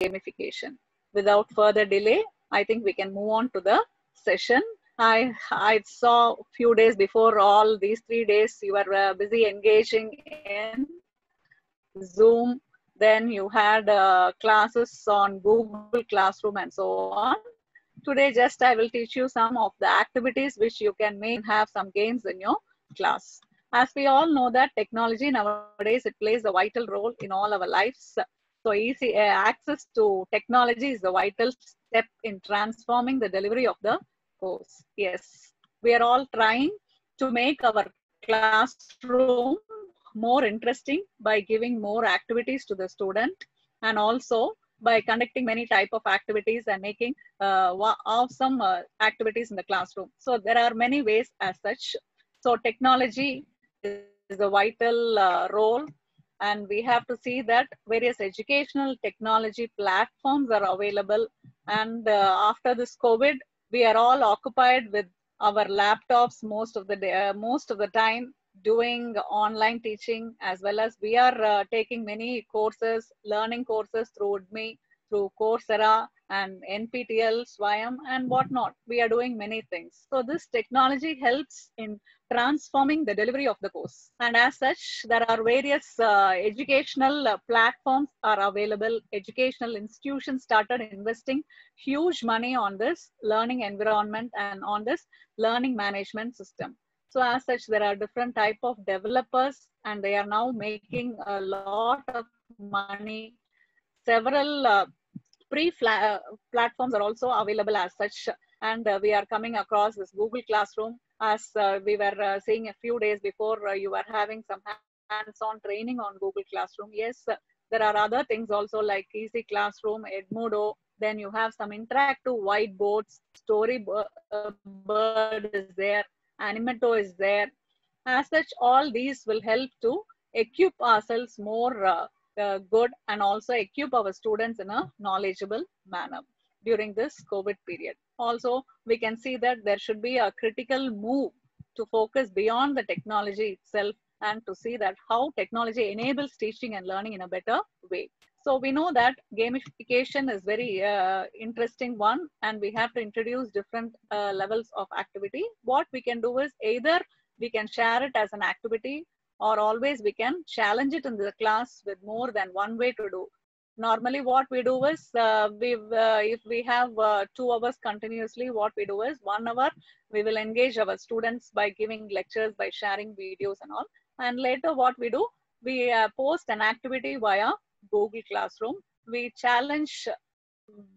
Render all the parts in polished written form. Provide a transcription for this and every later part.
gamification. Without further delay, I think we can move on to the session. I saw a few days before, all these 3 days you were busy engaging in Zoom. Then you had classes on Google Classroom and so on. Today, just I will teach you some of the activities which you can make and have some games in your class. As we all know that technology nowadays, it plays a vital role in all our lives. So easy access to technology is a vital step in transforming the delivery of the course. Yes, we are all trying to make our classroom more interesting by giving more activities to the student, and also by conducting many type of activities and making awesome activities in the classroom. So there are many ways as such. So technology is a vital role, and we have to see that various educational technology platforms are available. And after this COVID, we are all occupied with our laptops most of the day, most of the time, doing online teaching, as well as we are taking many courses, learning courses through Udemy, through Coursera and NPTEL, Swayam and whatnot. We are doing many things. So this technology helps in transforming the delivery of the course. And as such, there are various educational platforms are available. Educational institutions started investing huge money on this learning environment and on this learning management system. So as such, there are different type of developers, and they are now making a lot of money. Several platforms are also available as such, and we are coming across this Google Classroom, as we were seeing a few days before. You were having some hands-on training on Google Classroom. Yes, there are other things also like Easy Classroom, Edmodo. Then you have some interactive whiteboards, Storybird is there, Animato is there. As such, all these will help to equip ourselves more good, and also equip our students in a knowledgeable manner during this COVID period. Also, we can see that there should be a critical move to focus beyond the technology itself, and to see that how technology enables teaching and learning in a better way. So we know that gamification is very interesting one, and we have to introduce different levels of activity. What we can do is either we can share it as an activity, or always we can challenge it in the class with more than one way to do. Normally what we do is, if we have 2 hours continuously, what we do is 1 hour, we will engage our students by giving lectures, by sharing videos and all. And later what we do, we post an activity via Google Classroom. We challenge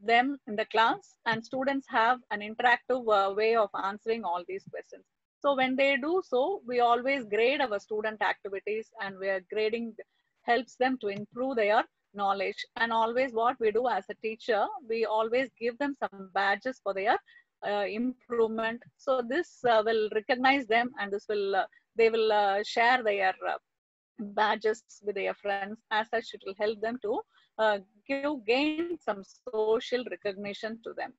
them in the class, and students have an interactive way of answering all these questions. So when they do so, we always grade our student activities, and we are grading helps them to improve their knowledge. And always what we do as a teacher, we always give them some badges for their improvement. So this will recognize them, and this will they will share their badges with their friends. As such, it will help them to gain some social recognition to them.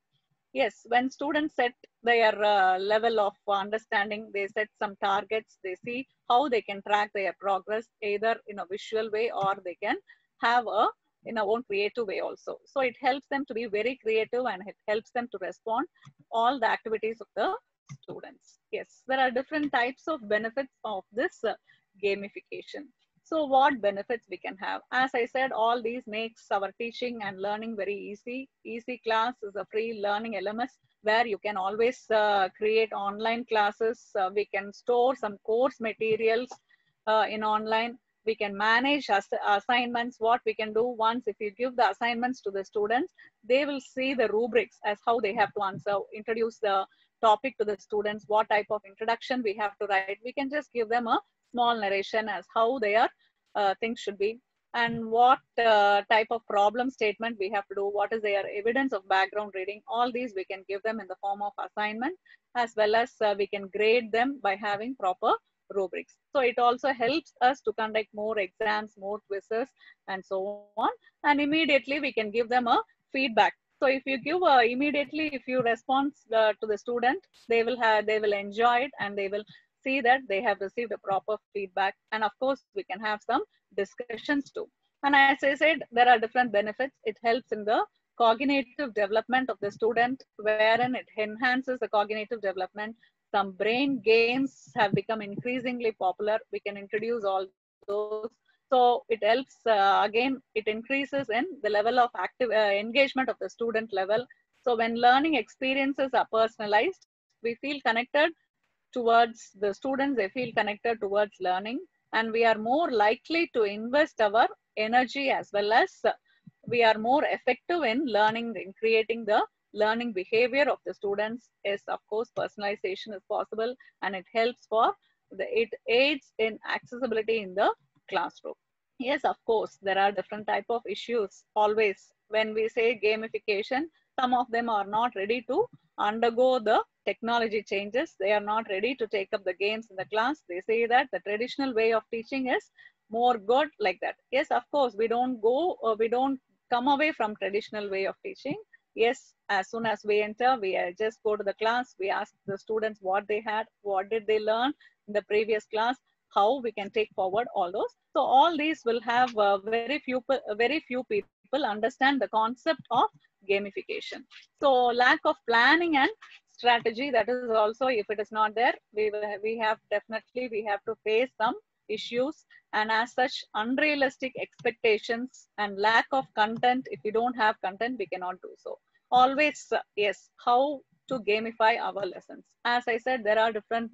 Yes, when students set their level of understanding, they set some targets, they see how they can track their progress, either in a visual way, or they can have in a own creative way also. So it helps them to be very creative, and it helps them to respond all the activities of the students. Yes, there are different types of benefits of this gamification. So what benefits we can have? As I said, all these makes our teaching and learning very easy. Easy Class is a free learning LMS where you can always create online classes. We can store some course materials in online. We can manage assignments. What we can do, once if you give the assignments to the students, they will see the rubrics as how they have to answer, introduce the topic to the students, what type of introduction we have to write. We can just give them a small narration as how their things should be, and what type of problem statement we have to do, what is their evidence of background reading. All these we can give them in the form of assignment, as well as we can grade them by having proper rubrics. So it also helps us to conduct more exams, more quizzes, and so on. And immediately we can give them a feedback. So if you give immediately, if you respond to the student, they will enjoy it, and they will see that they have received a proper feedback. And of course, we can have some discussions too. And as I said, there are different benefits. It helps in the cognitive development of the student, wherein it enhances the cognitive development. Some brain games have become increasingly popular. We can introduce all those. So it helps, again, it increases in the level of active engagement of the student level. So when learning experiences are personalized, we feel connected towards the students, they feel connected towards learning, and we are more likely to invest our energy, as well as we are more effective in learning, in creating the learning behavior of the students. Yes, of course, personalization is possible, and it helps for it aids in accessibility in the classroom. Yes, of course, there are different type of issues. Always, when we say gamification, some of them are not ready to undergo the technology changes. They are not ready to take up the games in the class. They say that the traditional way of teaching is more good like that. Yes, of course, we don't come away from traditional way of teaching. Yes, as soon as we enter, we just go to the class. We ask the students what they had, what did they learn in the previous class, how we can take forward all those. So all these will have very few people understand the concept of gamification. So lack of planning and strategy, that is also, if it is not there, we have definitely we have to face some issues. And as such, unrealistic expectations and lack of content. If we don't have content, we cannot do so. Always, yes, how to gamify our lessons. As I said, there are different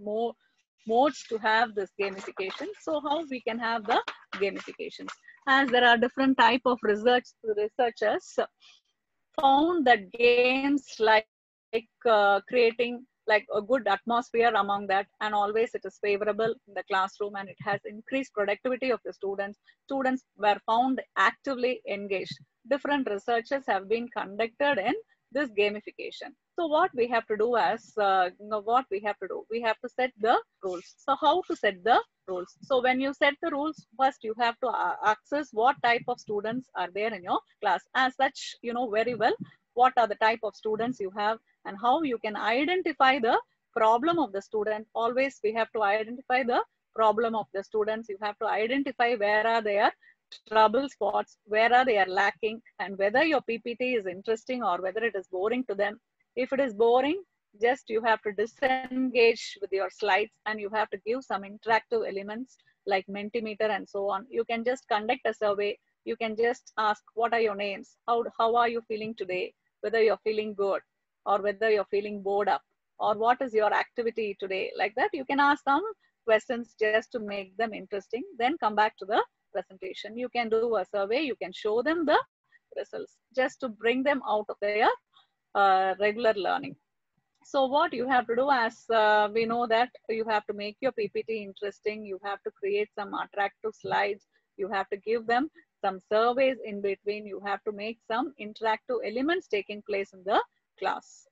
modes to have this gamification. So how we can have the gamifications, as there are different type of researchers found that games like creating like a good atmosphere among that, and always it is favorable in the classroom, and it has increased productivity of the students. Students were found actively engaged. Different researches have been conducted in this gamification. So what we have to do as, what we have to do, we have to set the rules. So how to set the rules? So when you set the rules, first you have to access what type of students are there in your class. As such, you know very well what are the type of students you have, and how you can identify the problem of the student. Always we have to identify the problem of the students. You have to identify where are their trouble spots, where are they are lacking, and whether your PPT is interesting or whether it is boring to them. If it is boring, just you have to disengage with your slides, and you have to give some interactive elements like Mentimeter and so on. You can just conduct a survey. You can just ask, what are your names? How are you feeling today? Whether you're feeling good or whether you're feeling bored up, or what is your activity today? Like that, you can ask some questions just to make them interesting. Then come back to the presentation. You can do a survey. You can show them the results just to bring them out of their regular learning. So what you have to do, as we know that you have to make your PPT interesting, you have to create some attractive slides, you have to give them some surveys in between, you have to make some interactive elements taking place in the class.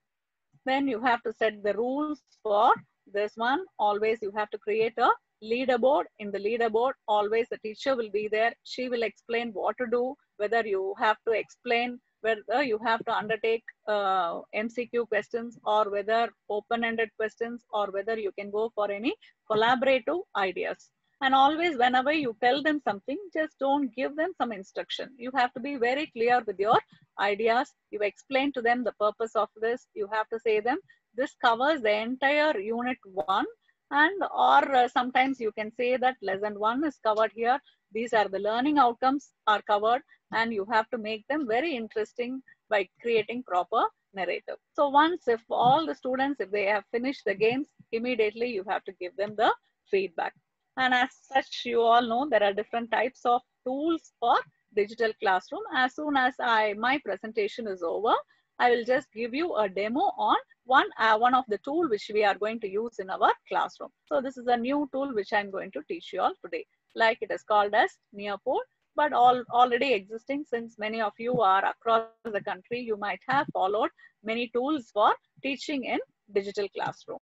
Then you have to set the rules for this one. Always you have to create a leaderboard. In the leaderboard, always the teacher will be there. She will explain what to do, whether you have to explain, whether you have to undertake MCQ questions, or whether open-ended questions, or whether you can go for any collaborative ideas. And always, whenever you tell them something, just don't give them some instruction. You have to be very clear with your ideas. You explain to them the purpose of this. You have to say them, this covers the entire unit 1, and or sometimes you can say that lesson 1 is covered here. These are the learning outcomes are covered, and you have to make them very interesting by creating proper narrative. So once, if all the students, if they have finished the games, immediately you have to give them the feedback. And as such, you all know there are different types of tools for digital classroom. As soon as my presentation is over, I will just give you a demo on one of the tool which we are going to use in our classroom. So this is a new tool which I'm going to teach you all today. Like it is called as Nearpod, but already existing, since many of you are across the country, you might have followed many tools for teaching in digital classroom.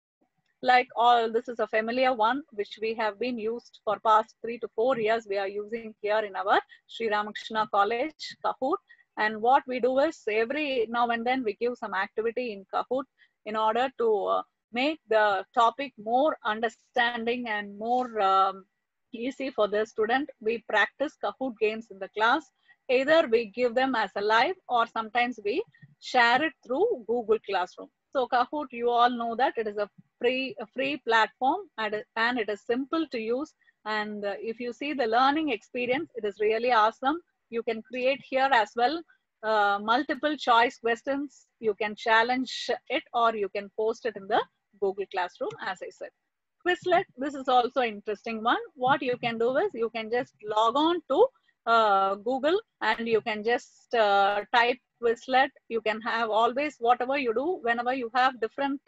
Like this is a familiar one which we have been used for past 3 to 4 years. We are using here in our Sri Ramakrishna College, Kahoot. And what we do is every now and then we give some activity in Kahoot in order to make the topic more understanding and more easy for the student. We practice Kahoot games in the class. Either we give them as a live or sometimes we share it through Google Classroom. So Kahoot, you all know that it is a free platform, and it is simple to use. And if you see the learning experience, it is really awesome. You can create here as well multiple choice questions. You can challenge it or you can post it in the Google Classroom, as I said. Quizlet, this is also an interesting one. What you can do is you can just log on to Google and you can just type Quizlet. You can have always, whatever you do, whenever you have different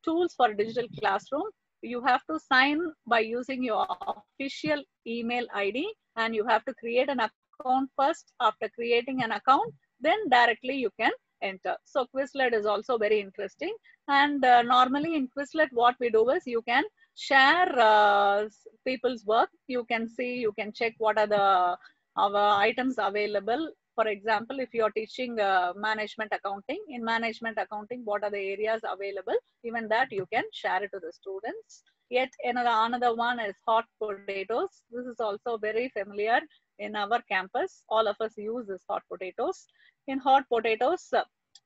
tools for digital classroom, you have to sign by using your official email ID, and you have to create an account first. After creating an account, then directly you can enter. So Quizlet is also very interesting. And normally in Quizlet, what we do is you can share people's work. You can see, you can check what are the items available. For example, if you're teaching management accounting, in management accounting, what are the areas available? Even that you can share it to the students. Yet another one is hot potatoes. This is also very familiar in our campus. All of us use this hot potatoes. In hot potatoes,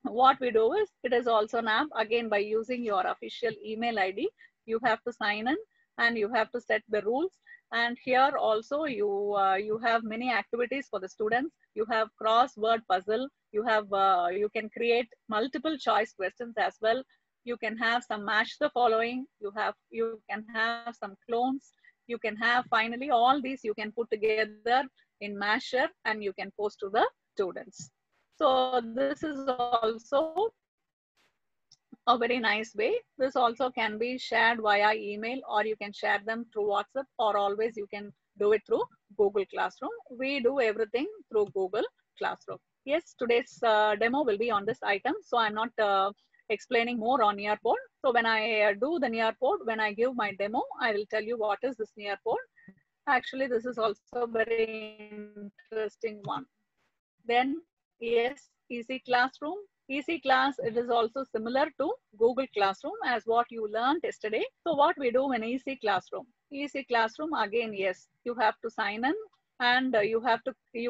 what we do is, it is also an app. Again, by using your official email ID, you have to sign in and you have to set the rules. And here also you have many activities for the students. You have crossword puzzle. You have you can create multiple choice questions as well. You can have some match the following. You can have some clones. You can have, finally, all these you can put together in Masher and you can post to the students. So this is also a very nice way. This also can be shared via email, or you can share them through WhatsApp, or always you can do it through Google Classroom. We do everything through Google Classroom. Yes, today's demo will be on this item. So I'm not explaining more on Nearpod. So when I do the Nearpod, when I give my demo, I will tell you what is this Nearpod. Actually, this is also very interesting one. Then, yes, Easy Classroom. Easy Class, it is also similar to Google Classroom as what you learned yesterday. So what we do in Easy Classroom? Easy Classroom, again, yes, you have to sign in and you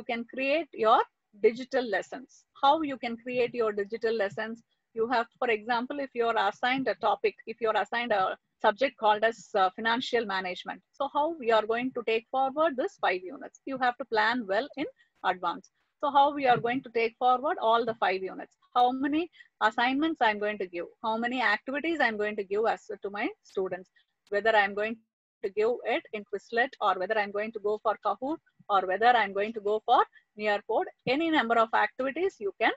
can create your digital lessons. How you can create your digital lessons? You have, for example, if you're assigned a topic, if you're assigned a subject called as financial management. So how we are going to take forward this 5 units? You have to plan well in advance. So how we are going to take forward all the 5 units? How many assignments I'm going to give? How many activities I'm going to give as to my students? Whether I'm going to give it in Quizlet, or whether I'm going to go for Kahoot, or whether I'm going to go for Nearpod. Any number of activities you can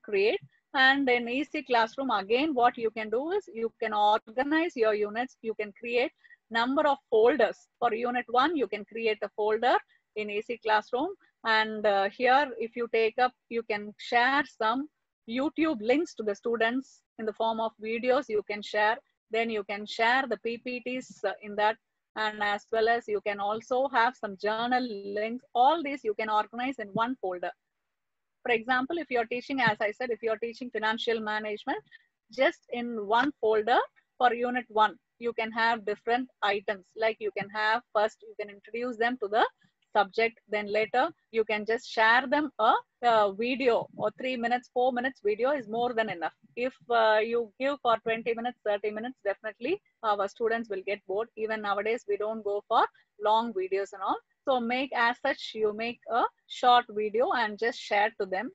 create. And in Easy Classroom, again, what you can do is you can organize your units. You can create number of folders. For unit 1, you can create a folder in Easy Classroom. And here, if you take up, you can share some YouTube links to the students in the form of videos you can share. Then you can share the PPTs in that. And as well as you can also have some journal links. All these you can organize in one folder. For example, if you're teaching, as I said, if you're teaching financial management, just in one folder for unit 1, you can have different items. Like you can have, first you can introduce them to the subject, then later you can just share them a video, or 3 minutes, 4 minutes video is more than enough. If you give for 20 minutes, 30 minutes, definitely our students will get bored. Even nowadays, we don't go for long videos and all. So make, as such, you make a short video and just share to them.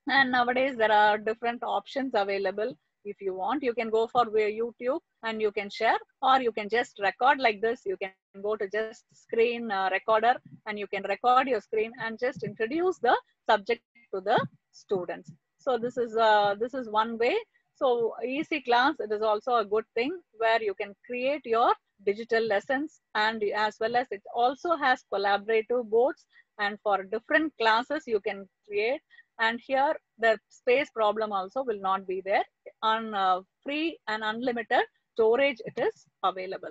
And nowadays there are different options available. If you want, you can go for YouTube and you can share, or you can just record like this. You can go to just screen recorder and you can record your screen and just introduce the subject to the students. So this is one way. So Easy Class, it is also a good thing where you can create your digital lessons, and as well as it also has collaborative boards, and for different classes you can create. And here the space problem also will not be there. On free and unlimited storage it is available.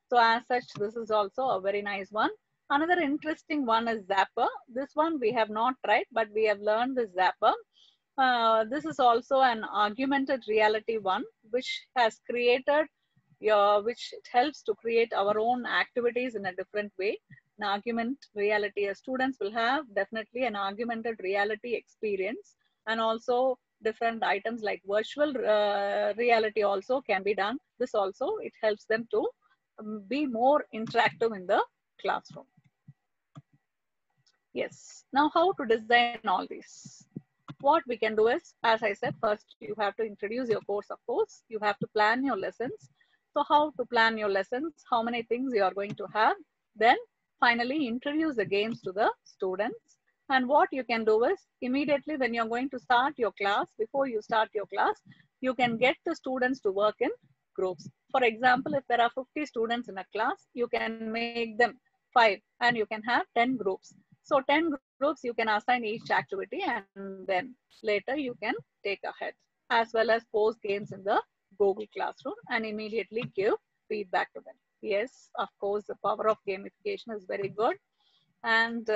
So as such, this is also a very nice one. Another interesting one is Zapper. This one we have not tried, but we have learned the Zapper. This is also an augmented reality one, which has created which it helps to create our own activities in a different way. An augment reality, students will have definitely an augmented reality experience, and also different items like virtual reality also can be done. This also, it helps them to be more interactive in the classroom. Yes. Now, how to design all these? What we can do is, as I said, first you have to introduce your course, of course. You have to plan your lessons. So how to plan your lessons, how many things you are going to have. Then finally introduce the games to the students. And what you can do is, immediately when you're going to start your class, before you start your class, you can get the students to work in groups. For example, if there are 50 students in a class, you can make them 5 and you can have 10 groups. So 10 groups you can assign each activity, and then later you can take ahead, as well as post games in the Google Classroom and immediately give feedback to them. Yes, of course, the power of gamification is very good. And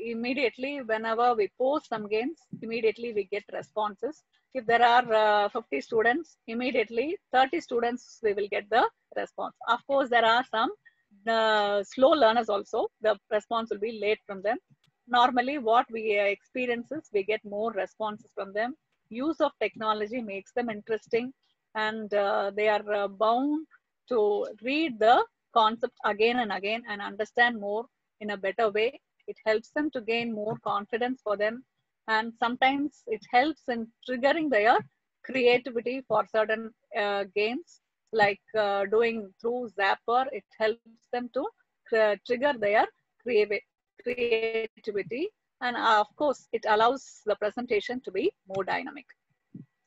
immediately whenever we post some games, immediately we get responses. If there are 50 students, immediately 30 students we will get the response. Of course, there are some slow learners also, the response will be late from them. Normally what we experience is we get more responses from them. Use of technology makes them interesting, and they are bound to read the concept again and again and understand more in a better way. It helps them to gain more confidence for them, and sometimes it helps in triggering their creativity for certain games, like doing through Zapper. It helps them to trigger their creativity, and of course it allows the presentation to be more dynamic.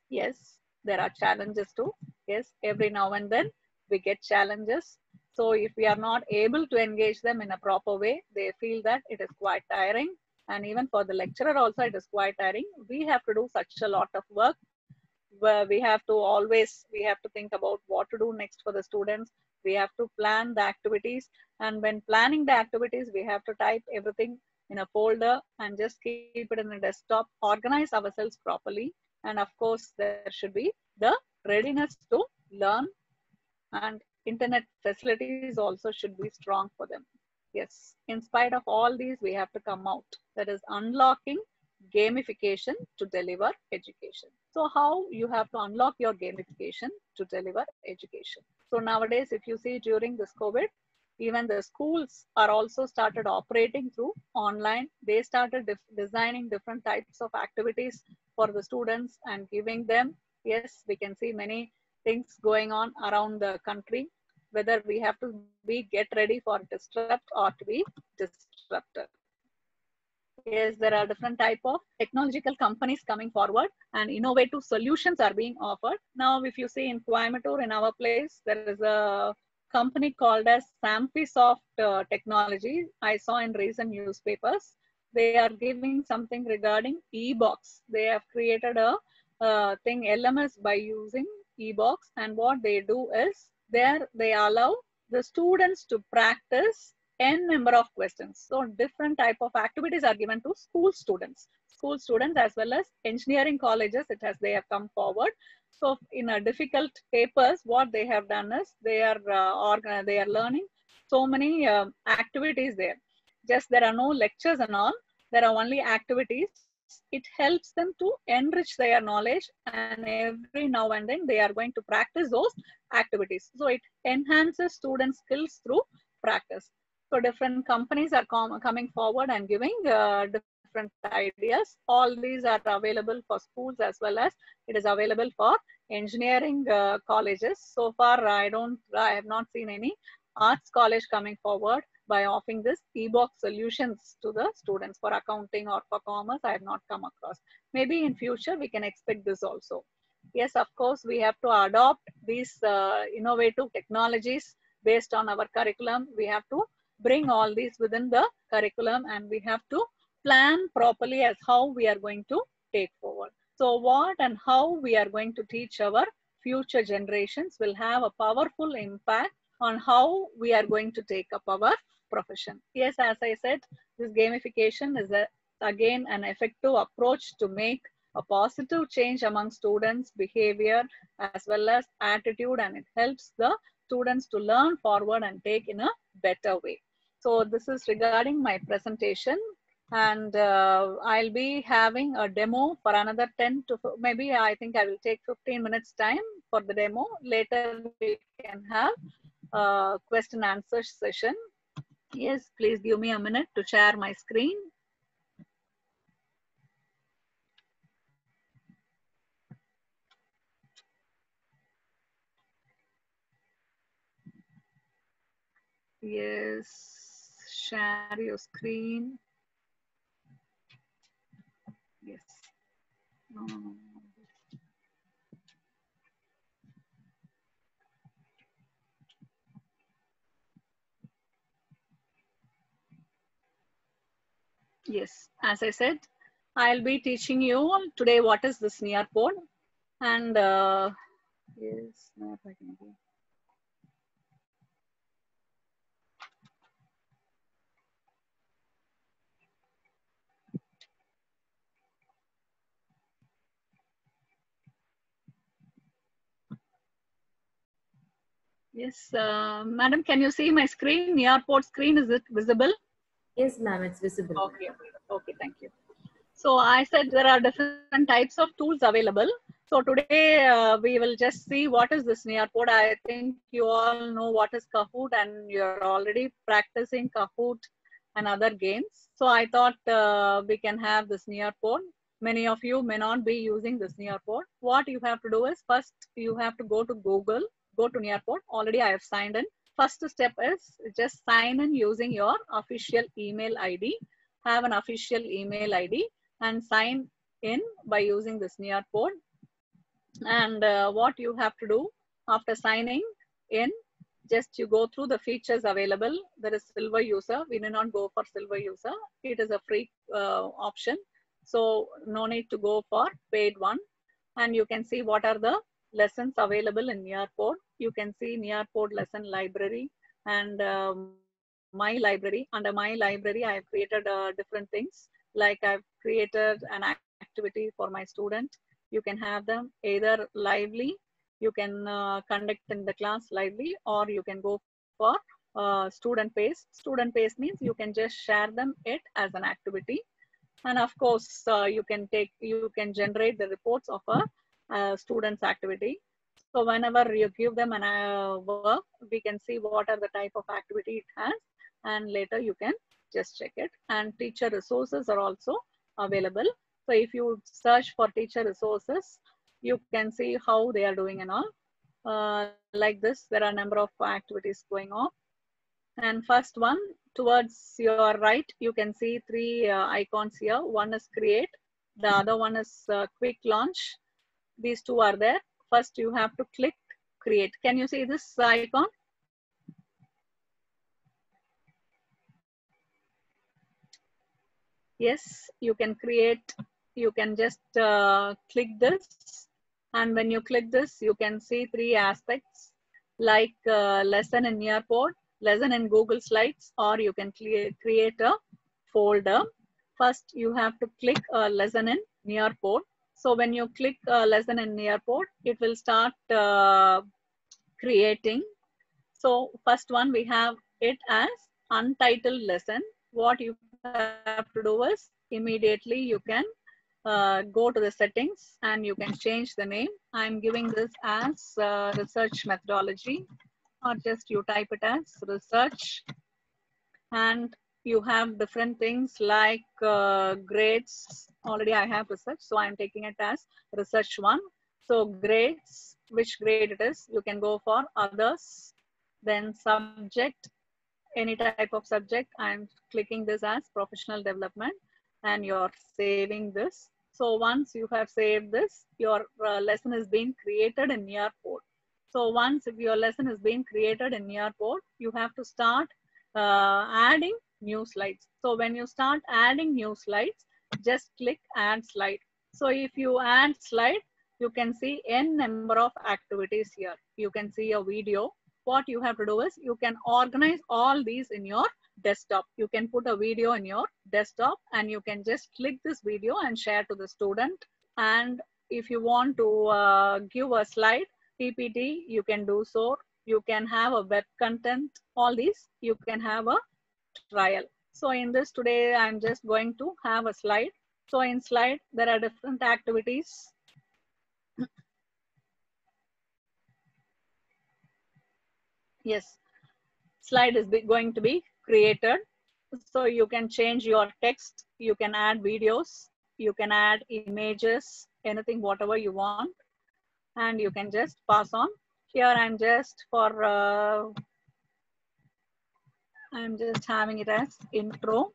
Yes, there are challenges too. Yes, every now and then we get challenges. So if we are not able to engage them in a proper way, they feel that it is quite tiring. And even for the lecturer also, it is quite tiring. We have to do such a lot of work where we have to think about what to do next for the students. We have to plan the activities. And when planning the activities, we have to type everything in a folder and just keep it in a desktop, organize ourselves properly. And of course, there should be the readiness to learn, and internet facilities also should be strong for them. Yes, in spite of all these, we have to come out. That is unlocking gamification to deliver education. So how you have to unlock your gamification to deliver education? So nowadays, if you see during this COVID, even the schools are also started operating through online. They started designing different types of activities for the students and giving them. Yes, we can see many things going on around the country, whether we have to be get ready for disrupt or to be disrupted. Yes, there are different type of technological companies coming forward and innovative solutions are being offered. Now, if you see in Coimbatore, in our place, there is a company called as Sampisoft Technology. I saw in recent newspapers. They are giving something regarding e-box. They have created a thing LMS by using e-box, and what they do is there they allow the students to practice n number of questions. So different type of activities are given to school students as well as engineering colleges. They have come forward. So in a difficult papers, what they have done is they are learning so many activities there. Just there are no lectures and all. There are only activities. It helps them to enrich their knowledge, and every now and then they are going to practice those activities. So it enhances students' skills through practice. So different companies are coming forward and giving different ideas. All these are available for schools as well as it is available for engineering colleges. So far, I have not seen any arts college coming forward by offering this e-box solutions to the students for accounting or for commerce. I have not come across. Maybe in future we can expect this also. Yes, of course, we have to adopt these innovative technologies based on our curriculum. We have to bring all these within the curriculum, and we have to plan properly as how we are going to take forward. So what and how we are going to teach our future generations will have a powerful impact on how we are going to take up our profession. Yes, as I said, this gamification is again an effective approach to make a positive change among students' behavior as well as attitude, and it helps the students to learn forward and take in a better way. So this is regarding my presentation, and I'll be having a demo for another 10 to maybe I think I will take 15 minutes time for the demo. Later we can have a question answer session. Yes, please give me a minute to share my screen. Yes, share your screen. Yes. No. Yes, as I said, I'll be teaching you today what is this Nearpod, and yes, not I can do. Yes, madam, can you see my screen? Nearpod screen, is it visible? Yes, ma'am, it's visible. Okay, okay, thank you. So I said there are different types of tools available. So today we will just see what is this Nearpod. I think you all know what is Kahoot, and you're already practicing Kahoot and other games. So I thought we can have this Nearpod. Many of you may not be using this Nearpod. What you have to do is first you have to go to Google, go to Nearpod. Already I have signed in. First step is just sign in using your official email ID. Have an official email ID and sign in by using this Nearpod. And what you have to do after signing in, just you go through the features available. There is silver user. We do not go for silver user. It is a free option. So no need to go for paid one. And you can see what are the lessons available in Nearpod. You can see Nearpod lesson library and my library. Under my library, I have created different things. Like I've created an activity for my student. You can have them either lively, you can conduct in the class lively, or you can go for student based. Student based means you can just share them it as an activity. And of course, you can generate the reports of a student's activity. So whenever you give them an work, we can see what are the type of activity it has, and later you can just check it. And teacher resources are also available. So if you search for teacher resources, you can see how they are doing and all. Like this, there are a number of activities going on. And first one, towards your right, you can see three icons here. One is create, the other one is quick launch. These two are there. First, you have to click create. Can you see this icon? Yes, you can create. You can just click this. And when you click this, you can see three aspects like lesson in Nearpod, lesson in Google Slides, or you can create a folder. First, you have to click a lesson in Nearpod. So when you click a lesson in Nearpod, it will start creating. So first one, we have it as untitled lesson. What you have to do is immediately you can go to the settings and you can change the name. I'm giving this as research methodology, or just you type it as research. And you have different things like grades. Already I have research, so I'm taking it as research one. So grades, which grade it is, you can go for others. Then subject, any type of subject. I'm clicking this as professional development, and you're saving this. So once you have saved this, your lesson is being created in Nearpod. So once if your lesson is being created in Nearpod, you have to start adding new slides. So when you start adding new slides, just click add slide. So if you add slide, you can see n number of activities here. You can see a video. What you have to do is you can organize all these in your desktop. You can put a video in your desktop and you can just click this video and share to the student. And if you want to give a slide, PPT, you can do so. You can have a web content, all these, you can have a trial. So in this today, I'm just going to have a slide. So in slide, there are different activities. Yes, slide is going to be created. So you can change your text, you can add videos, you can add images, anything, whatever you want, and you can just pass on. Here I'm just I'm just having it as intro.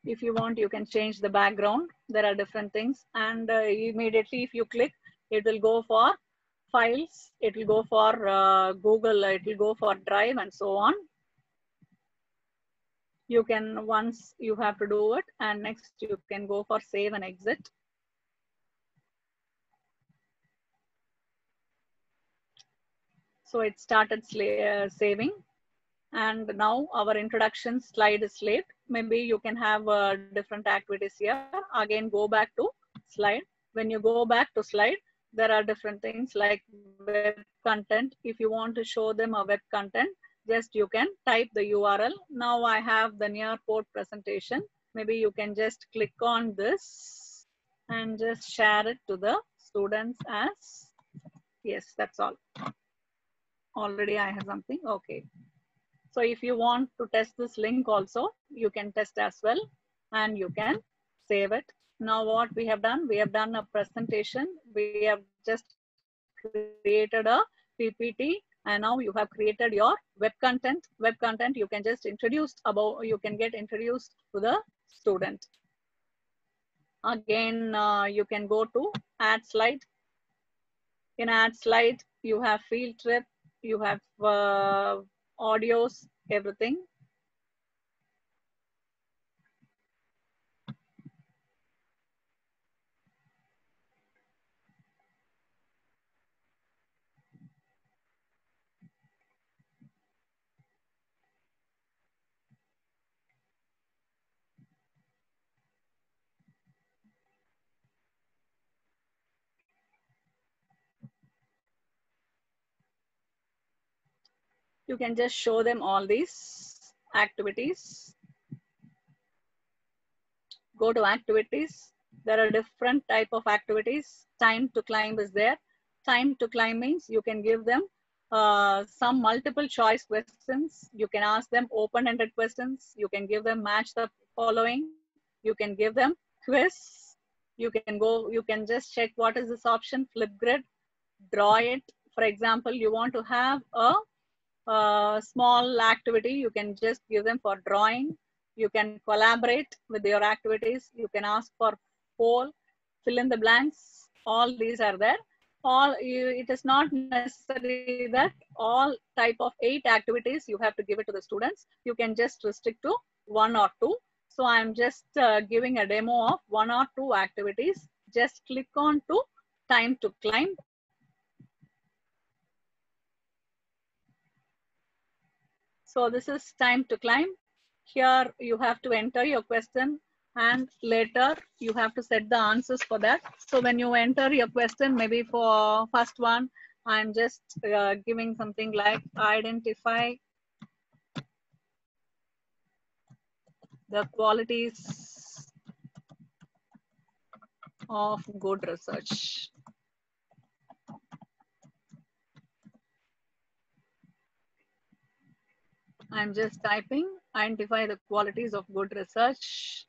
If you want, you can change the background. There are different things, and immediately if you click, it will go for files, it will go for Google, it will go for Drive, and so on. You can, once you have to do it, and next you can go for save and exit. So it started saving, and now our introduction slide is late. Maybe you can have different activities here. Again, go back to slide. When you go back to slide, there are different things like web content. If you want to show them a web content, just you can type the URL. Now I have the Nearport presentation. Maybe you can just click on this and just share it to the students as, yes, that's all. Already I have something, okay. So if you want to test this link also, you can test as well, and you can save it. Now what we have done a presentation. We have just created a PPT, and now you have created your web content. Web content, you can just introduce about, you can get introduced to the student. Again, you can go to add slide. In add slide, you have field trip, you have audios, everything. You can just show them all these activities. Go to activities. There are different type of activities. Time to climb is there. Time to climb means you can give them some multiple choice questions. You can ask them open-ended questions. You can give them match the following. You can give them quiz. You can go, you can just check what is this option, Flipgrid, draw it. For example, you want to have a small activity, you can just give them for drawing. You can collaborate with your activities. You can ask for poll, fill in the blanks. All these are there. It is not necessary that all type of 8 activities you have to give it to the students. You can just restrict to 1 or 2. So I'm just giving a demo of 1 or 2 activities. Just click on to time to climb. So this is time to climb. Here you have to enter your question, and later you have to set the answers for that. So when you enter your question, maybe for first one, I'm just giving something like identify the qualities of good research. I'm just typing identify the qualities of good research.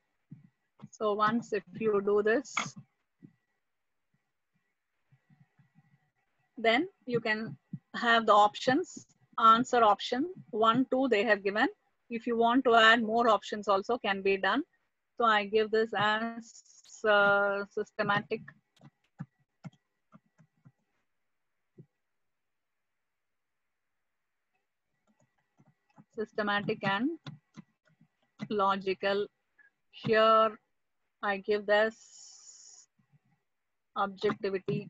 So once if you do this, then you can have the options, answer option 1, 2 they have given. If you want to add more options also can be done. So I give this as systematic. Systematic and logical. Here I give this objectivity.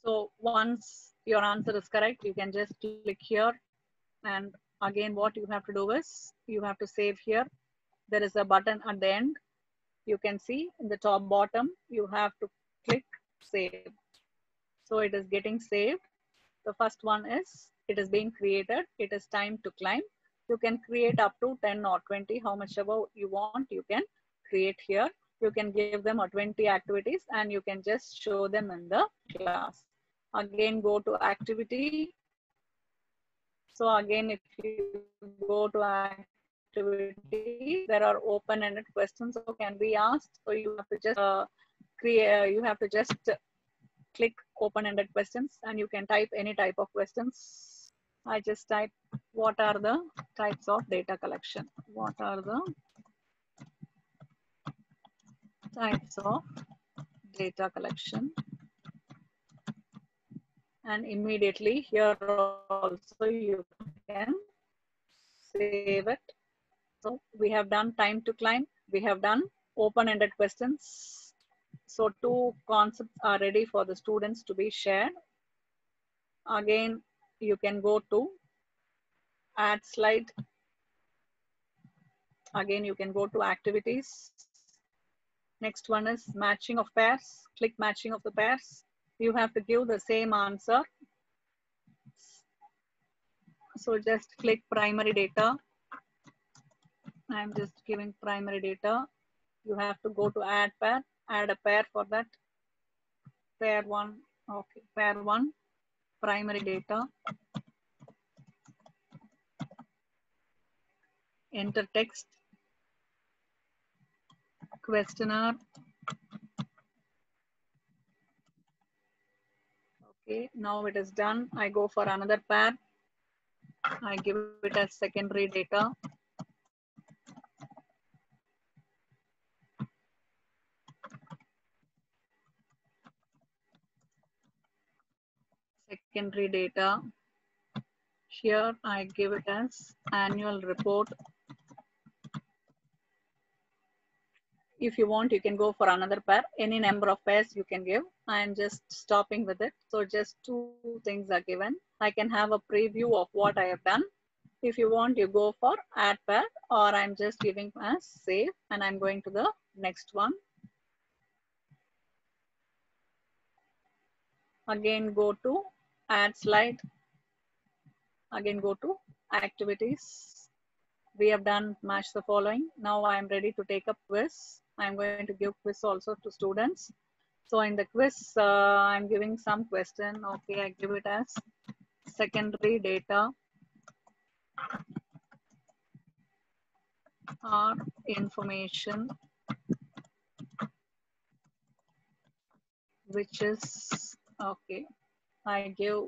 So once your answer is correct, you can just click here. And again, what you have to do is you have to save here. there is a button at the end. You can see in the top bottom, you have to click save. So it is getting saved. The first one is, it is being created. It is time to climb. You can create up to 10 or 20, how much ever you want, you can create here. You can give them a 20 activities and you can just show them in the class. Again, go to activity. So again, if you go to activity, there are open-ended questions so can be asked. So you have to just click open-ended questions and you can type any type of questions. I just type, what are the types of data collection? What are the types of data collection? And immediately here also you can save it. So we have done time to climb. We have done open-ended questions. So 2 concepts are ready for the students to be shared. Again, you can go to add slide. Again, you can go to activities. Next one is matching of pairs. Click matching of the pairs. You have to give the same answer. So just click primary data. I'm just giving primary data. You have to go to add pair, add a pair for that. Pair 1, okay, pair 1, primary data. Enter text, questionnaire. Okay, now it is done. I go for another pair. I give it as secondary data. Secondary data. Here I give it as annual report. If you want, you can go for another pair. Any number of pairs you can give. I'm just stopping with it. So just 2 things are given. I can have a preview of what I have done. If you want, you go for add pair, or I'm just giving as save and I'm going to the next one. Again, go to add slide. Again, go to activities. We have done match the following. Now I'm ready to take a quiz. I'm going to give quiz also to students. So in the quiz, I'm giving some question. Okay, I give it as secondary data or information which is, okay, I give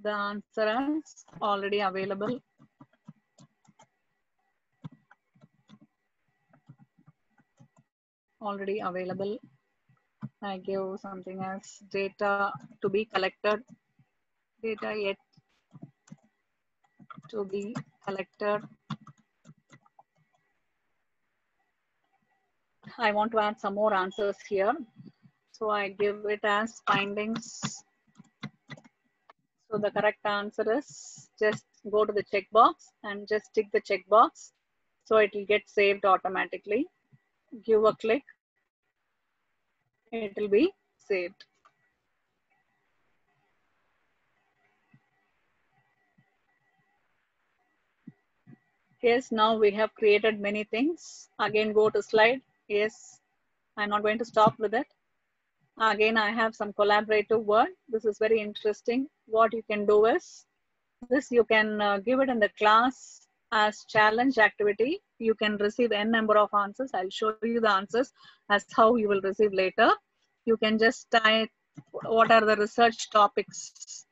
the answer as already available. Already available. I give something as data to be collected. Data yet to be collected. I want to add some more answers here. So I give it as findings. So the correct answer is, just go to the checkbox and just tick the checkbox. So it will get saved automatically. Give a click. It will be saved. Yes, now we have created many things. Again, go to slide. Yes, I'm not going to stop with it. Again, I have some collaborative work. This is very interesting. What you can do is, this you can give it in the class as challenge activity. You can receive n number of answers. I'll show you the answers as how you will receive later. You can just type what are the research topics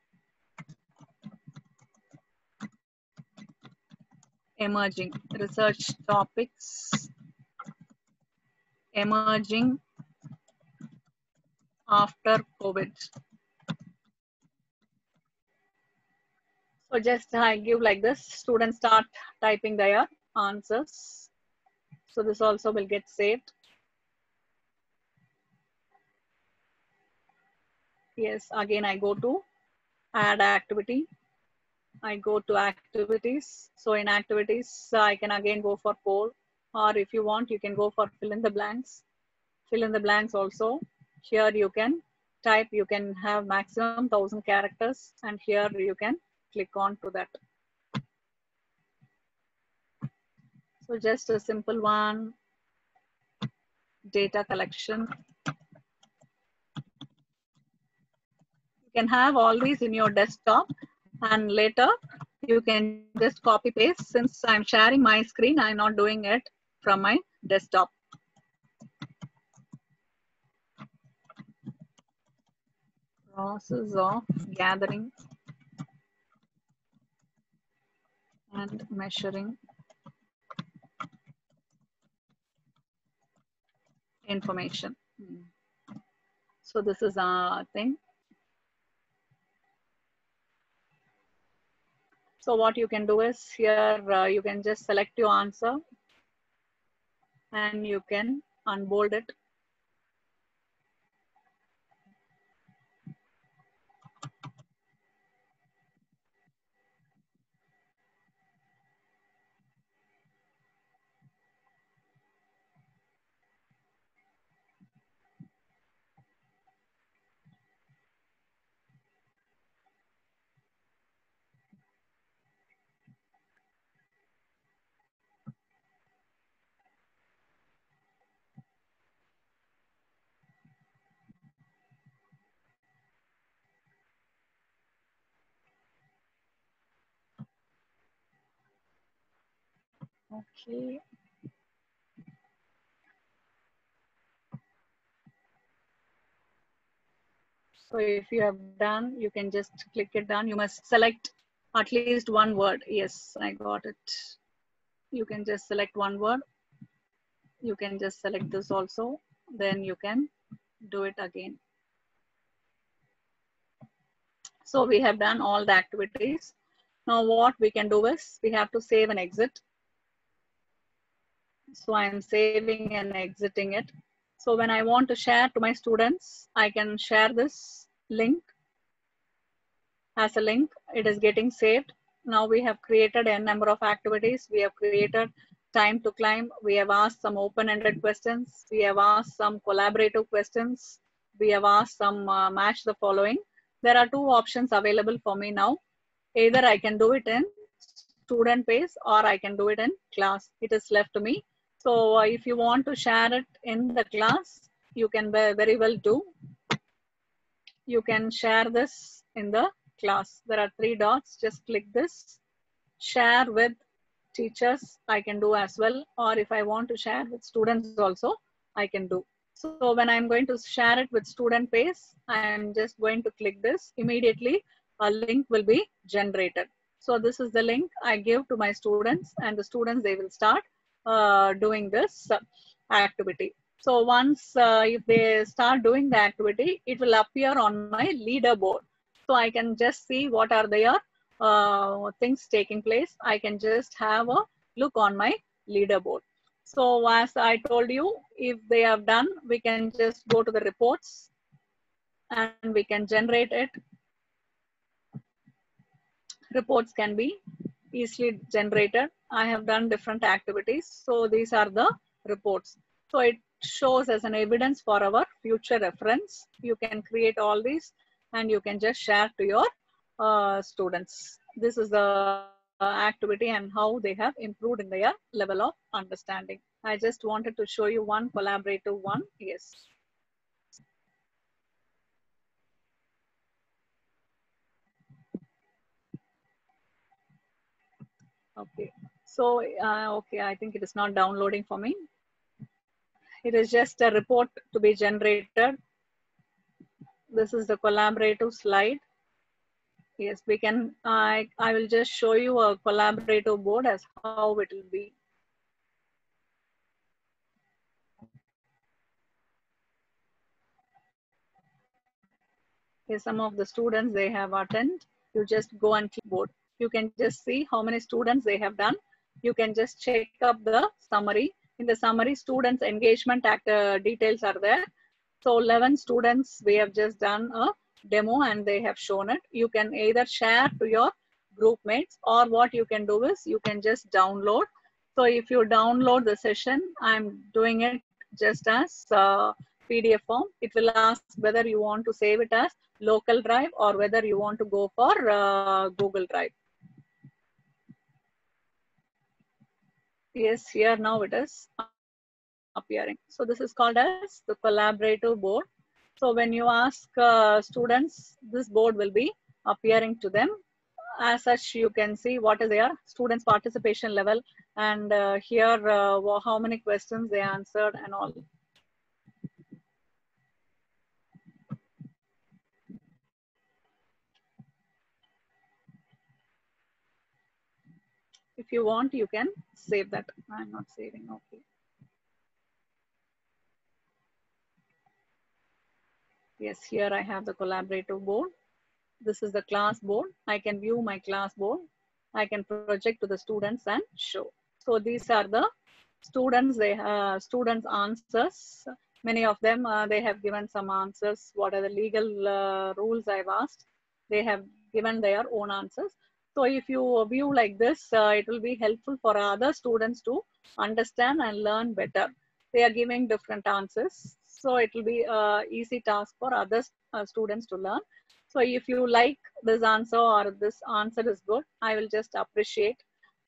emerging, research topics emerging after COVID. So just I give like this, students start typing their answers. So this also will get saved. Yes, again I go to add activity. I go to activities. So in activities, I can again go for poll or if you want, you can go for fill in the blanks. Fill in the blanks also. Here you can type, you can have maximum 1000 characters, and here you can click on to that. So just a simple one, data collection. You can have all these in your desktop, and later you can just copy paste. Since I'm sharing my screen, I'm not doing it from my desktop. Process of gathering and measuring information. So this is a thing. So what you can do is here, you can just select your answer and you can unbold it. Okay. So if you have done, you can just click it done. You must select at least one word. Yes, I got it. You can just select one word. You can just select this also. Then you can do it again. So we have done all the activities. Now what we can do is we have to save and exit. So I'm saving and exiting it. So when I want to share to my students, I can share this link as a link. It is getting saved. Now we have created a number of activities. We have created time to climb. We have asked some open-ended questions. We have asked some collaborative questions. We have asked some match the following. There are two options available for me now. Either I can do it in student base or I can do it in class. It is left to me. So if you want to share it in the class, you can very well do. You can share this in the class. There are 3 dots. Just click this. Share with teachers, I can do as well. Or if I want to share with students also, I can do. So when I'm going to share it with student base, I'm just going to click this. Immediately, a link will be generated. So this is the link I give to my students, and the students, they will start doing this activity. So once if they start doing the activity, it will appear on my leaderboard. So I can just see what are their things taking place. I can just have a look on my leaderboard. So as I told you, if they have done, we can just go to the reports and we can generate it. Reports can be easily generated. I have done different activities. So these are the reports. So it shows as an evidence for our future reference. You can create all these and you can just share to your students. This is the activity and how they have improved in their level of understanding. I just wanted to show you one collaborative one. Yes. Okay. So, okay, I think it is not downloading for me. It is just a report to be generated. This is the collaborative slide. Yes, we can, I will just show you a collaborative board as how it will be. Okay, some of the students, they have attended. You just go and click board. You can just see how many students they have done. You can just check up the summary. In the summary, students engagement details are there. So 11 students, we have just done a demo and they have shown it. You can either share to your group mates, or what you can do is you can just download So if you download the session, I'm doing it just as PDF form. It will ask whether you want to save it as local drive or whether you want to go for Google Drive. Yes, here now it is appearing. So this is called as the collaborative board. So when you ask students, this board will be appearing to them. As such, you can see what is their students' participation level, and here how many questions they answered and all. If you want, you can save that. I'm not saving, okay. Yes, here I have the collaborative board. This is the class board. I can view my class board. I can project to the students and show. So these are the students, students' answers. Many of them, they have given some answers. What are the legal rules I've asked? They have given their own answers. So if you view like this, it will be helpful for other students to understand and learn better. They are giving different answers. So it will be an easy task for other students to learn. So if you like this answer or this answer is good, I will just appreciate.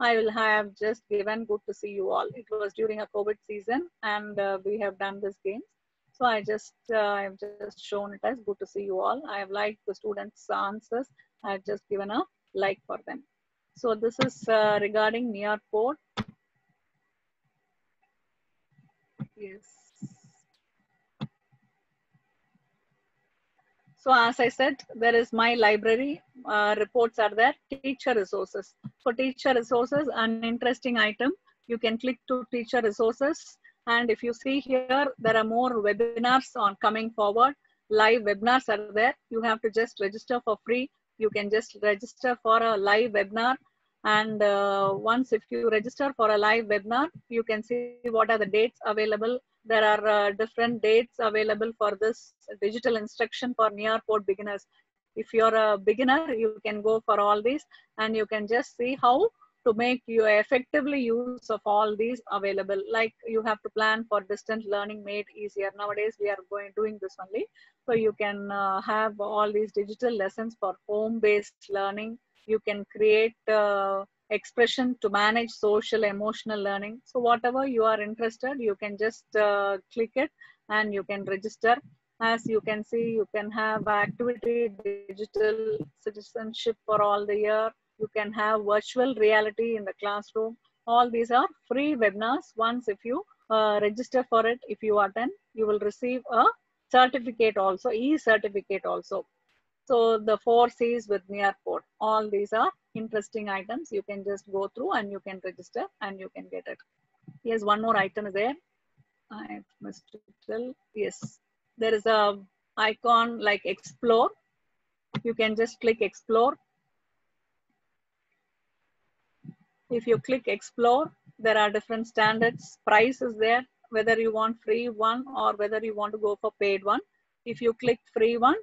I will have just given good to see you all. It was during a COVID season and we have done this game. So I have just shown it as good to see you all. I have liked the students' answers. I have just given a like for them. So this is regarding Nearport. Yes. So as I said, there is my library, reports are there, teacher resources. For teacher resources, an interesting item, you can click to teacher resources. And if you see here, there are more webinars on coming forward. Live webinars are there. You have to just register for free. You can just register for a live webinar. And once if you register for a live webinar, you can see what are the dates available. There are different dates available for this digital instruction for Nearport beginners. If you're a beginner, you can go for all these and you can just see how to make you effectively use of all these available. Like you have to plan for distance learning made easier. Nowadays, we are doing this only. So you can have all these digital lessons for home-based learning. You can create expression to manage social emotional learning. So whatever you are interested, you can just click it and you can register. As you can see, you can have activity digital citizenship for all the year. You can have virtual reality in the classroom. All these are free webinars. Once if you register for it, if you attend, you will receive a certificate also, e-certificate also. So the 4 C's with Nearport, all these are interesting items. You can just go through and you can register and you can get it. Here's one more item is there. I must tell. Yes, there is a icon like explore. You can just click explore. If you click explore, there are different standards. Price is there, whether you want free one or whether you want to go for paid one. If you click free one,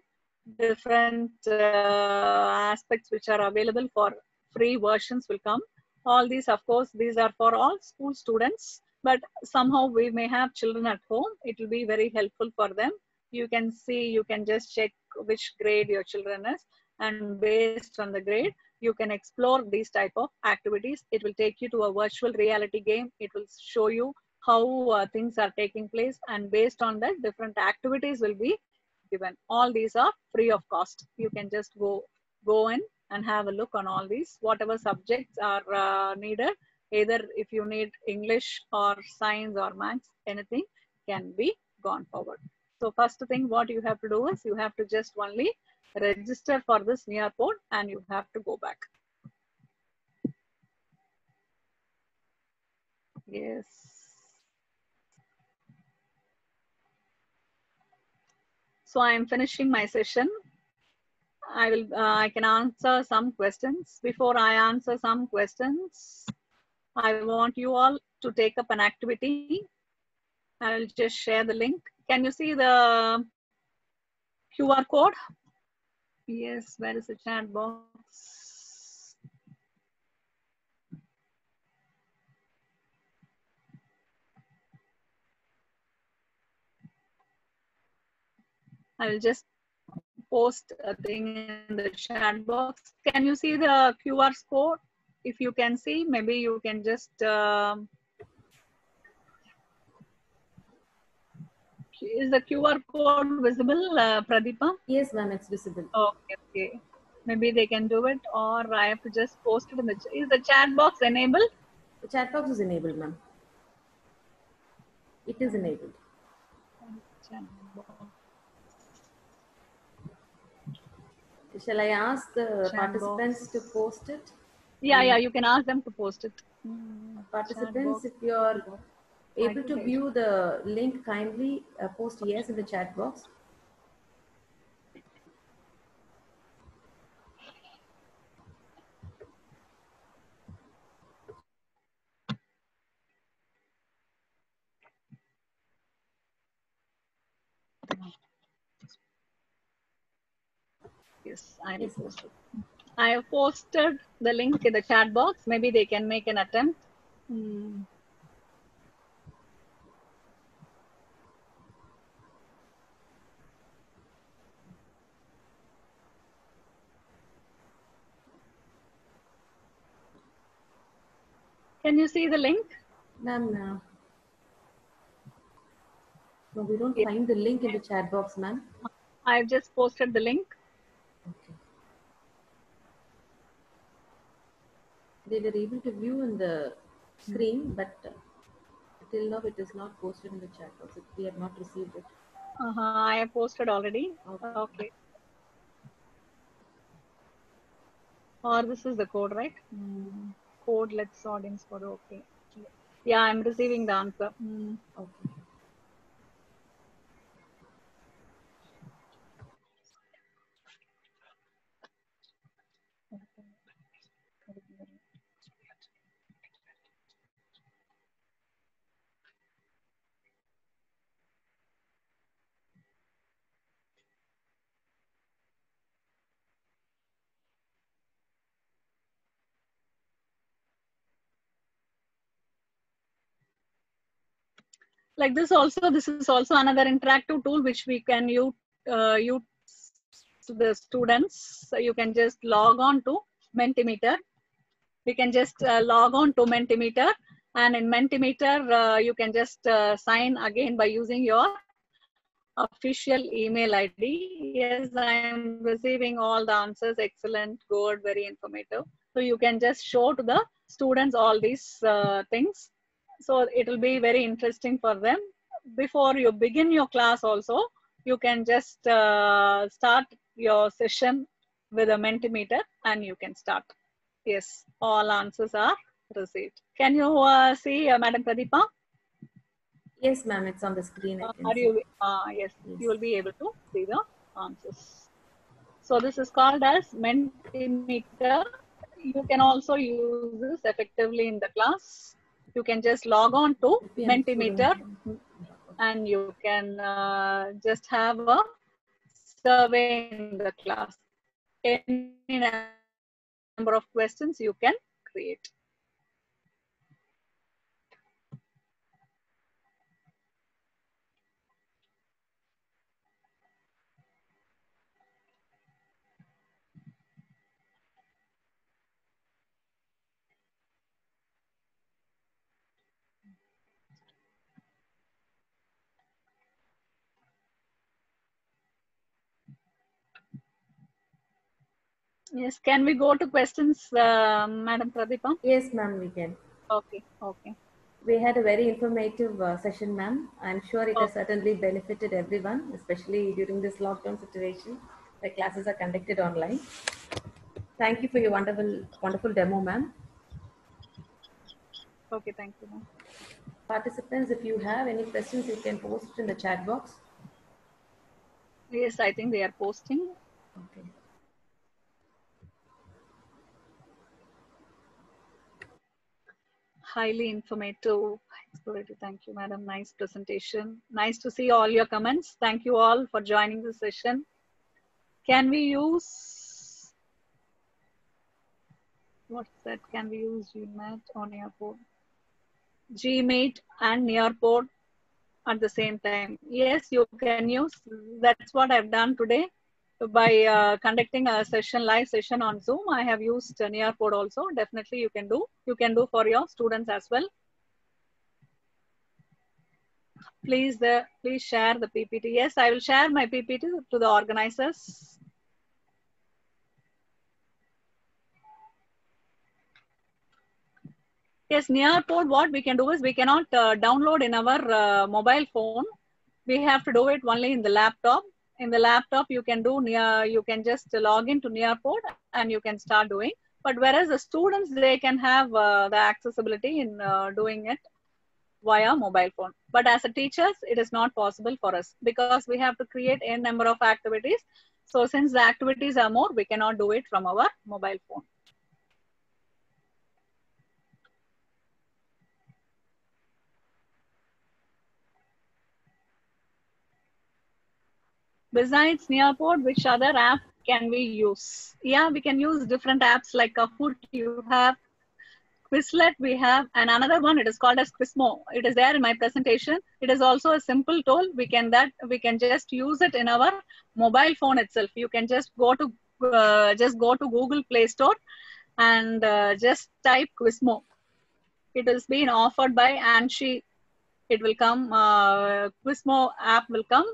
different aspects which are available for free versions will come. All these, of course, these are for all school students, but somehow we may have children at home. It will be very helpful for them. You can see, you can just check which grade your children is, and based on the grade, you can explore these type of activities. It will take you to a virtual reality game. It will show you how things are taking place, and based on that, different activities will be given. All these are free of cost. You can just go in and have a look on all these. Whatever subjects are needed, either if you need English or science or maths, anything can be gone forward. So first thing what you have to do is you have to just only register for this Nearport and you have to go back. Yes. So I am finishing my session. I can answer some questions. Before I answer some questions, I want you all to take up an activity. I will just share the link. Can you see the QR code? Yes, where is the chat box? I will just post a thing in the chat box. Can you see the QR code? If you can see, maybe you can just is the QR code visible, Pradeepa? Yes, ma'am, it's visible. Okay, okay. Maybe they can do it, or I have to just post it in the. Is the chat box enabled? The chat box is enabled, ma'am. It is enabled. Chat box. Shall I ask the Chat participants box. to post it? Yeah, yeah, you can ask them to post it. Participants, if you are able to Activate. view the link, kindly post yes in the chat box. Yes, I will Yes, post it. I have posted the link in the chat box. Maybe they can make an attempt. Can you see the link? ma'am. No, we don't Yes. find the link in the chat box, ma'am. I've just posted the link. Okay. They were able to view in the screen, but till now it is not posted in the chat box. We have not received it. I have posted already. Okay. Okay. Or this is the code, right? Code, let's audience code. Okay. Yeah, I'm receiving the answer. Okay. Like this is also another interactive tool which we can use to the students. So you can just log on to Mentimeter. We can just log on to Mentimeter, and in Mentimeter you can just sign again by using your official email ID. Yes, I am receiving all the answers. Excellent, good, very informative. So you can just show to the students all these things. So it will be very interesting for them. Before you begin your class also, you can just start your session with a Mentimeter and you can start. Yes, all answers are received. Can you see Madam Pradeepa? Yes, ma'am, it's on the screen. I can Are see. you? Yes, Yes. you will be able to see the answers. So this is called as Mentimeter. You can also use this effectively in the class. You can just log on to PM Mentimeter and you can just have a survey in the class. Any number of questions you can create. Yes, can we go to questions, Madam Pradeepa? Yes, ma'am, we can. Okay, okay. We had a very informative session, ma'am. I'm sure it has Okay. certainly benefited everyone, especially during this lockdown situation where classes are conducted online. Thank you for your wonderful demo, ma'am. Okay, thank you, ma'am. Participants, if you have any questions, you can post it in the chat box. Yes, I think they are posting. Okay. Highly informative, explorative. Thank you, madam. Nice presentation. Nice to see all your comments. Thank you all for joining the session. Can we use, what's that? Can we use GMAT on Nearport? GMate and Nearport at the same time. Yes, you can use. That's what I've done today by conducting a session, live session on Zoom. I have used Nearpod also. Definitely you can do. You can do for your students as well. Please share the PPT. Yes, I will share my PPT to the organizers. Yes, Nearpod, what we can do is we cannot download in our mobile phone. We have to do it only in the laptop. In the laptop, you can do you can just log into Nearpod and you can start doing. But whereas the students, they can have the accessibility in doing it via mobile phone. But as a teachers, it is not possible for us because we have to create a number of activities. So since the activities are more, we cannot do it from our mobile phone. Besides Nearpod, which other app can we use? Yeah, we can use different apps like Kahoot you have, Quizlet we have, and another one, it is called as Quizmo. It is there in my presentation. It is also a simple tool. We can just use it in our mobile phone itself. You can just go to Google Play Store and just type Quizmo. It is being offered by Anshi. It will come. Quizmo app will come.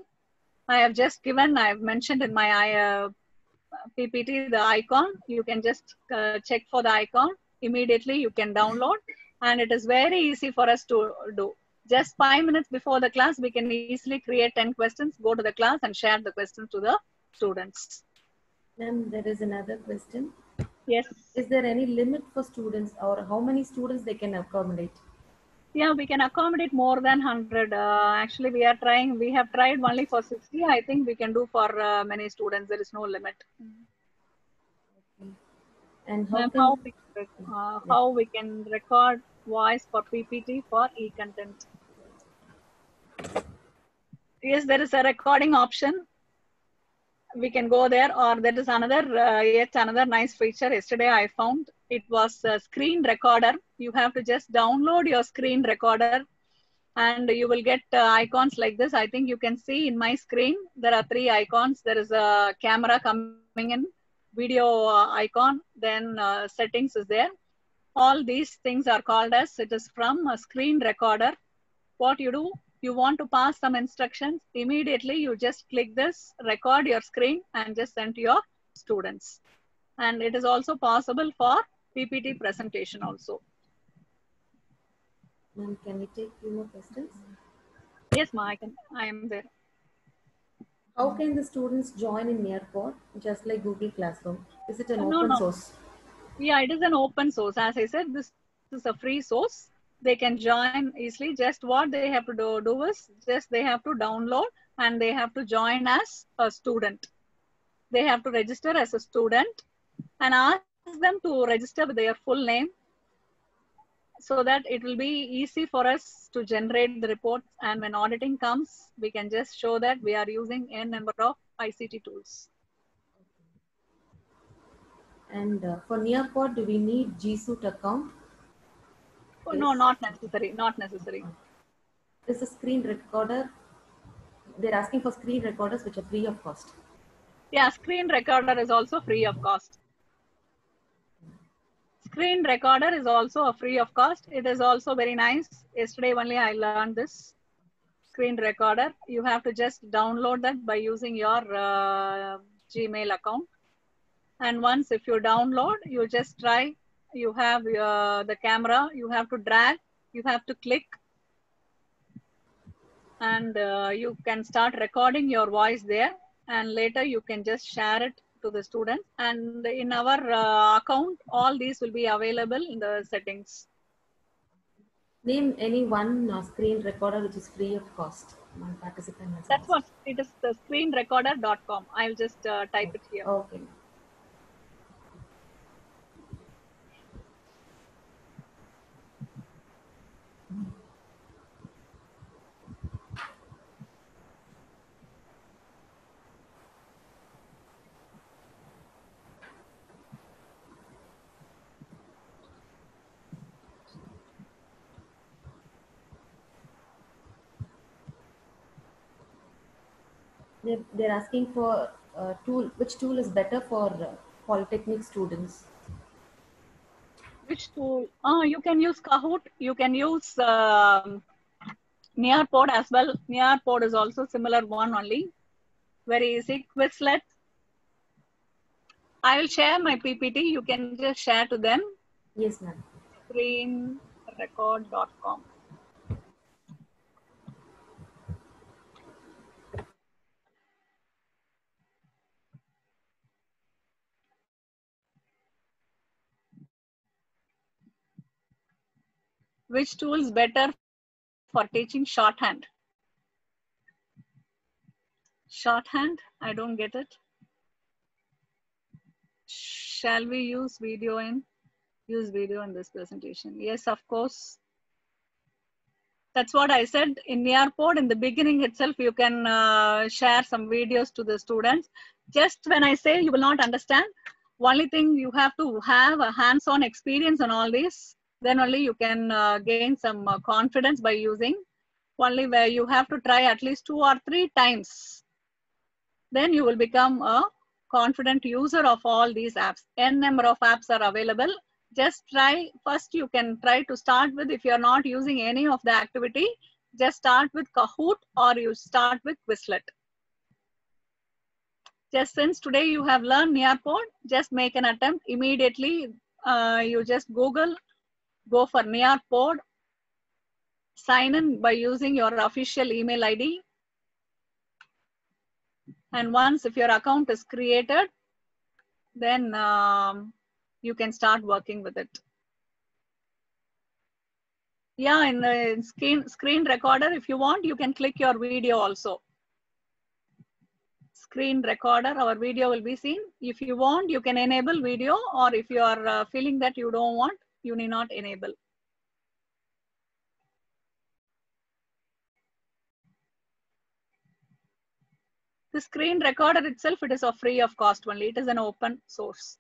I have mentioned in my PPT the icon. You can just check for the icon. Immediately you can download, and it is very easy for us to do. Just 5 minutes before the class, we can easily create 10 questions, go to the class and share the questions to the students. Ma'am, there is another question. Yes. Is there any limit for students, or how many students they can accommodate? Yeah, we can accommodate more than 100. Actually, we have tried only for 60. I think we can do for many students. There is no limit. And how we can record voice for PPT for e-content. Yes, there is a recording option. We can go there, or there is yet another nice feature. Yesterday I found it was a screen recorder. You have to just download your screen recorder and you will get icons like this. I think you can see in my screen, there are 3 icons. There is a camera coming in, video icon, then settings is there. All these things are called as, it is from a screen recorder. What you do, you want to pass some instructions, immediately you just click this, record your screen and just send to your students. And it is also possible for PPT presentation also. Ma'am, can we take few more questions? Yes, ma, I am there. How can the students join in Nearpod, just like Google Classroom? Is it an open No. source? Yeah, it is an open source. As I said, this is a free source. They can join easily. Just what they have to do is just they have to download and they have to join as a student. They have to register as a student and ask them to register with their full name so that it will be easy for us to generate the reports. And when auditing comes, we can just show that we are using a number of ICT tools. And for Nearpod, do we need G Suite account? Oh, no, not necessary. Not necessary. Is a screen recorder? They're asking for screen recorders which are free of cost. Yeah, screen recorder is also free of cost. Screen recorder is also a free of cost. It is also very nice. Yesterday only I learned this screen recorder. You have to just download that by using your Gmail account. And once if you download, you just try, you have the camera, you have to drag, you have to click, and you can start recording your voice there. And later you can just share it to the students. And in our account, all these will be available in the settings. Name any one screen recorder which is free of cost. One participant has That's asked. what it is, the screenrecorder.com. I'll just type it here. Okay. They're asking for a tool. Which tool is better for polytechnic students? Which tool? You can use Kahoot. You can use Nearpod as well. Nearpod is also similar one only. Very easy. Quizlet. I will share my PPT. You can just share to them. Yes, ma'am. Screenrecord.com. Which tool is better for teaching shorthand? Shorthand? I don't get it. Shall we use video in this presentation? Yes, of course. That's what I said in Nearpod. In the beginning itself, you can share some videos to the students. Just when I say, you will not understand. Only thing, you have to have a hands-on experience on all this. Then only you can gain some confidence by using. Only where you have to try at least 2 or 3 times. Then you will become a confident user of all these apps. N number of apps are available. Just try. First, you can try to start with, if you're not using any of the activity, just start with Kahoot or you start with Quizlet. Just since today you have learned Nearpod, just make an attempt immediately. You just Google, go for Nearpod, sign in by using your official email ID. And once if your account is created, then you can start working with it. Yeah, in the screen recorder, if you want, you can click your video also. Screen recorder, our video will be seen. If you want, you can enable video, or if you are feeling that you don't want, you need not enable. The screen recorder itself, it is a free of cost only. It is an open source.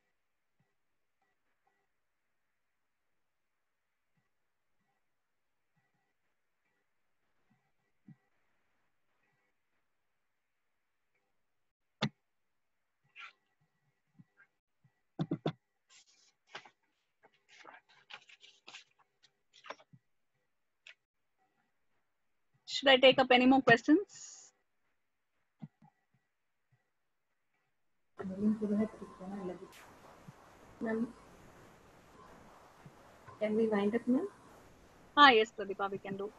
Should I take up any more questions? Ma'am, can we wind up, ma'am? Yes, Pradeepa, we can do.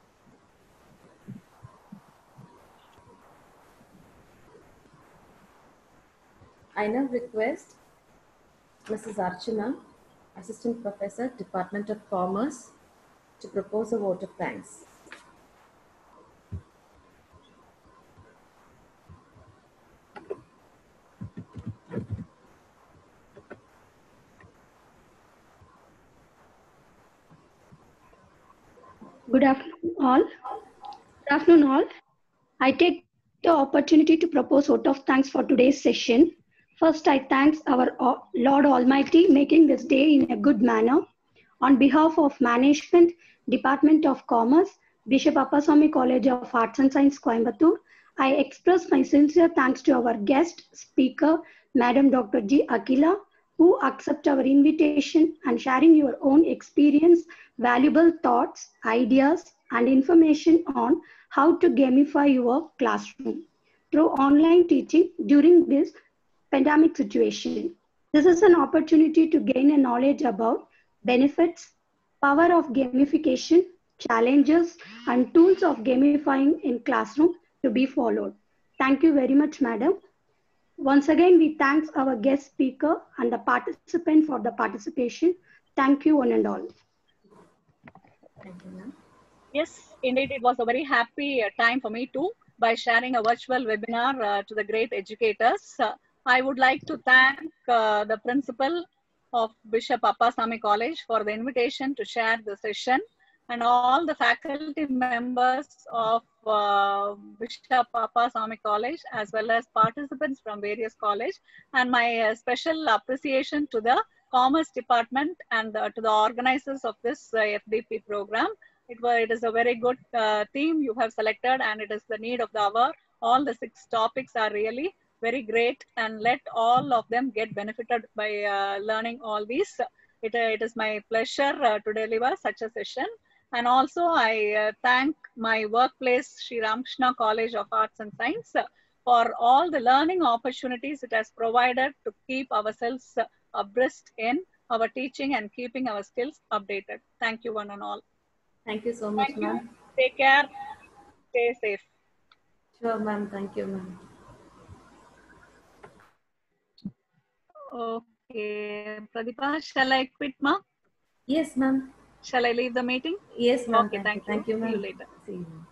I now request Mrs. Archana, Assistant Professor, Department of Commerce, to propose a vote of thanks. Good afternoon, all. Good afternoon, all. I take the opportunity to propose vote of thanks for today's session. First, I thank our Lord Almighty making this day in a good manner. On behalf of Management, Department of Commerce, Bishop Appasamy College of Arts and Science, Coimbatore, I express my sincere thanks to our guest speaker, Madam Dr. G. Akila, who accept our invitation and sharing your own experience, valuable thoughts, ideas, and information on how to gamify your classroom through online teaching during this pandemic situation. This is an opportunity to gain a knowledge about benefits, power of gamification, challenges, and tools of gamifying in classroom to be followed. Thank you very much, madam. Once again, we thank our guest speaker and the participant for the participation. Thank you, one and all. Thank you, ma'am. Yes, indeed, it was a very happy time for me too, by sharing a virtual webinar to the great educators. I would like to thank the principal of Bishop Appasamy College for the invitation to share the session, and all the faculty members of Bishop Appasamy College, as well as participants from various colleges, and my special appreciation to the Commerce Department and to the organizers of this FDP program. It is a very good theme you have selected, and it is the need of the hour all the 6 topics are really very great, and let all of them get benefited by learning all these. It is my pleasure to deliver such a session. And also I thank my workplace, Sri Ramakrishna College of Arts and Science, for all the learning opportunities it has provided to keep ourselves abreast in our teaching and keeping our skills updated. Thank you one and all. Thank you so much, Thank you. ma'am. Take care. Stay safe. Sure, ma'am. Thank you, ma'am. Okay, Pradipha, shall I quit, ma? Yes, ma'am. Shall I leave the meeting? Yes, ma'am. Okay, thank you. Thank you, See you ma'am. later. See you, ma'am.